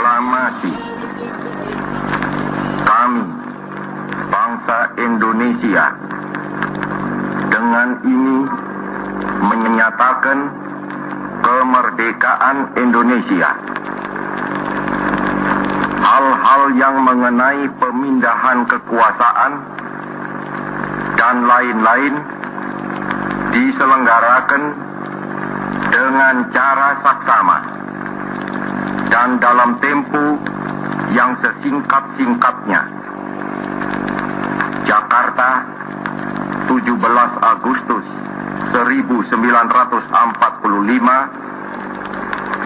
proklamasi kami, bangsa Indonesia, dengan ini menyatakan kemerdekaan Indonesia. Hal-hal yang mengenai pemindahan kekuasaan dan lain-lain diselenggarakan dengan cara saksama dan dalam tempo yang sesingkat-singkatnya. Jakarta, 17 Agustus 1945,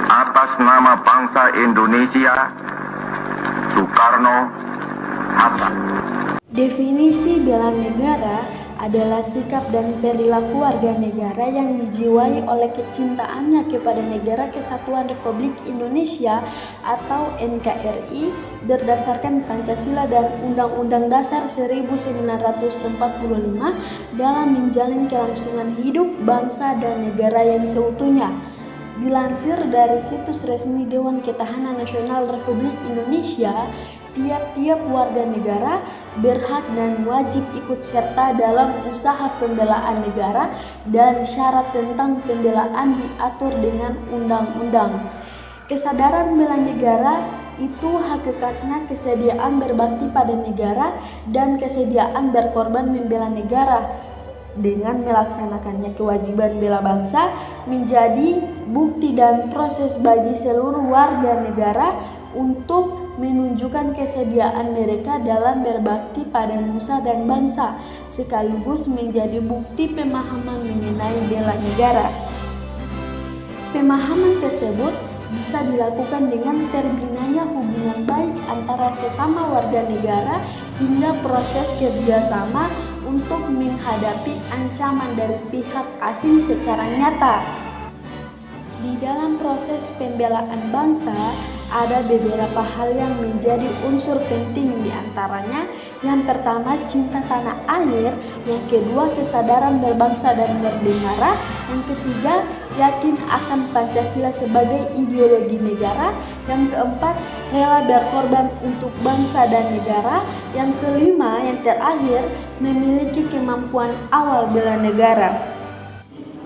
atas nama bangsa Indonesia, Soekarno-Hatta. Definisi bela negara adalah sikap dan perilaku warga negara yang dijiwai oleh kecintaannya kepada Negara Kesatuan Republik Indonesia atau NKRI berdasarkan Pancasila dan Undang-Undang Dasar 1945 dalam menjalin kelangsungan hidup bangsa dan negara yang seutuhnya. Dilansir dari situs resmi Dewan Ketahanan Nasional Republik Indonesia, tiap-tiap warga negara berhak dan wajib ikut serta dalam usaha pembelaan negara dan syarat tentang pembelaan diatur dengan undang-undang. Kesadaran bela negara itu hakikatnya kesediaan berbakti pada negara dan kesediaan berkorban membela negara. Dengan melaksanakannya kewajiban bela bangsa menjadi bukti dan proses bagi seluruh warga negara untuk menunjukkan kesediaan mereka dalam berbakti pada nusa dan bangsa, sekaligus menjadi bukti pemahaman mengenai bela negara. Pemahaman tersebut bisa dilakukan dengan terbinanya hubungan baik antara sesama warga negara hingga proses kerjasama untuk menghadapi ancaman dari pihak asing secara nyata. Di dalam proses pembelaan bangsa, ada beberapa hal yang menjadi unsur penting di antaranya. Yang pertama, cinta tanah air. Yang kedua, kesadaran berbangsa dan bernegara. Yang ketiga, yakin akan Pancasila sebagai ideologi negara. Yang keempat, rela berkorban untuk bangsa dan negara. Yang kelima, yang terakhir, memiliki kemampuan awal bela negara.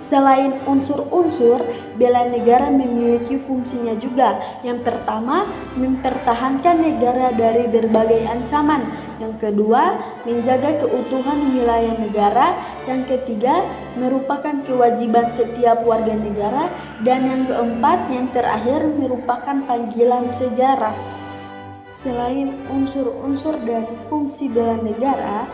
Selain unsur-unsur, bela negara memiliki fungsinya juga. Yang pertama, mempertahankan negara dari berbagai ancaman. Yang kedua, menjaga keutuhan wilayah negara. Yang ketiga, merupakan kewajiban setiap warga negara. Dan yang keempat, yang terakhir, merupakan panggilan sejarah. Selain unsur-unsur dan fungsi bela negara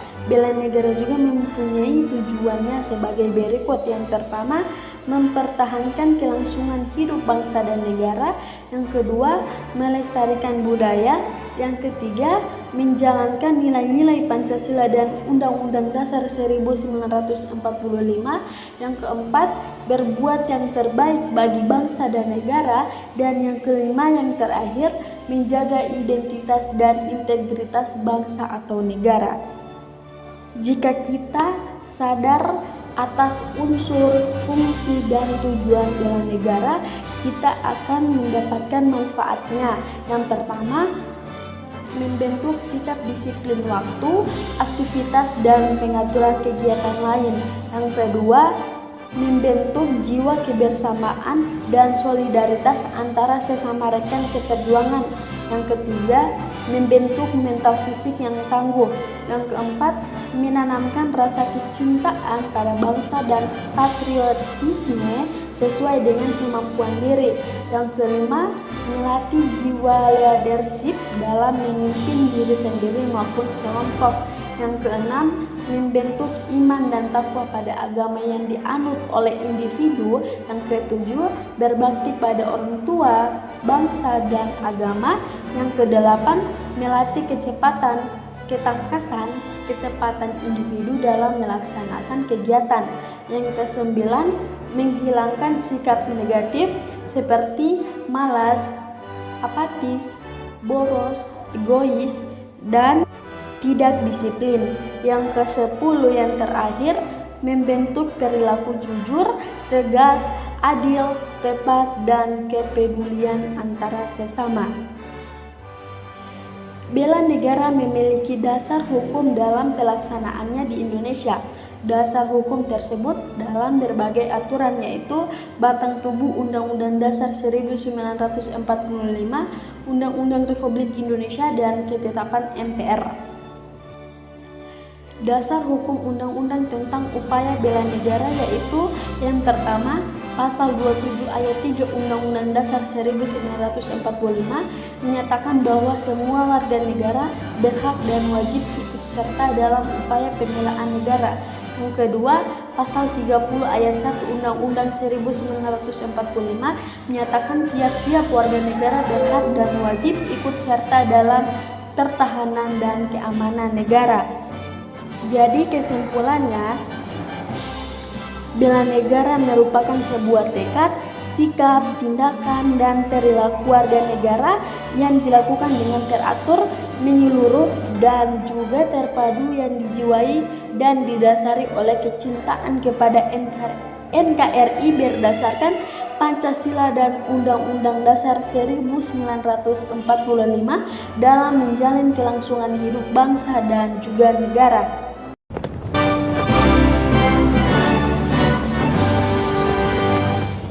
juga mempunyai tujuannya sebagai berikut. Yang pertama, mempertahankan kelangsungan hidup bangsa dan negara. Yang kedua, melestarikan budaya. Yang ketiga, menjalankan nilai-nilai Pancasila dan Undang-Undang Dasar 1945. Yang keempat, berbuat yang terbaik bagi bangsa dan negara. Dan yang kelima, yang terakhir, menjaga identitas dan integritas bangsa atau negara. Jika kita sadar atas unsur, fungsi, dan tujuan bela negara, kita akan mendapatkan manfaatnya. Yang pertama, membentuk sikap disiplin waktu, aktivitas, dan pengaturan kegiatan lain. Yang kedua, membentuk jiwa kebersamaan dan solidaritas antara sesama rekan seperjuangan. Yang ketiga, membentuk mental fisik yang tangguh. Yang keempat, menanamkan rasa kecintaan pada bangsa dan patriotisme sesuai dengan kemampuan diri. Yang kelima, melatih jiwa leadership dalam memimpin diri sendiri maupun kelompok. Yang keenam, membentuk iman dan takwa pada agama yang dianut oleh individu. Yang ketujuh, berbakti pada orang tua, bangsa, dan agama. Yang kedelapan, melatih kecepatan, ketangkasan, ketepatan individu dalam melaksanakan kegiatan. Yang kesembilan, menghilangkan sikap negatif seperti malas, apatis, boros, egois, dan tidak disiplin. Yang ke-10 yang terakhir, membentuk perilaku jujur, tegas, adil, tepat, dan kepedulian antara sesama. Bela negara memiliki dasar hukum dalam pelaksanaannya di Indonesia. Dasar hukum tersebut dalam berbagai aturan, yaitu batang tubuh Undang-Undang Dasar 1945, Undang-Undang Republik Indonesia, dan ketetapan MPR. Dasar hukum undang-undang tentang upaya bela negara yaitu yang pertama, Pasal 27 ayat 3 Undang-Undang Dasar 1945 menyatakan bahwa semua warga negara berhak dan wajib ikut serta dalam upaya pembelaan negara. Yang kedua, Pasal 30 ayat 1 Undang-Undang 1945 menyatakan tiap-tiap warga negara berhak dan wajib ikut serta dalam pertahanan dan keamanan negara. Jadi kesimpulannya, bela negara merupakan sebuah tekad, sikap, tindakan, dan perilaku warga negara yang dilakukan dengan teratur, menyeluruh, dan juga terpadu yang dijiwai dan didasari oleh kecintaan kepada NKRI berdasarkan Pancasila dan Undang-Undang Dasar 1945 dalam menjalin kelangsungan hidup bangsa dan juga negara.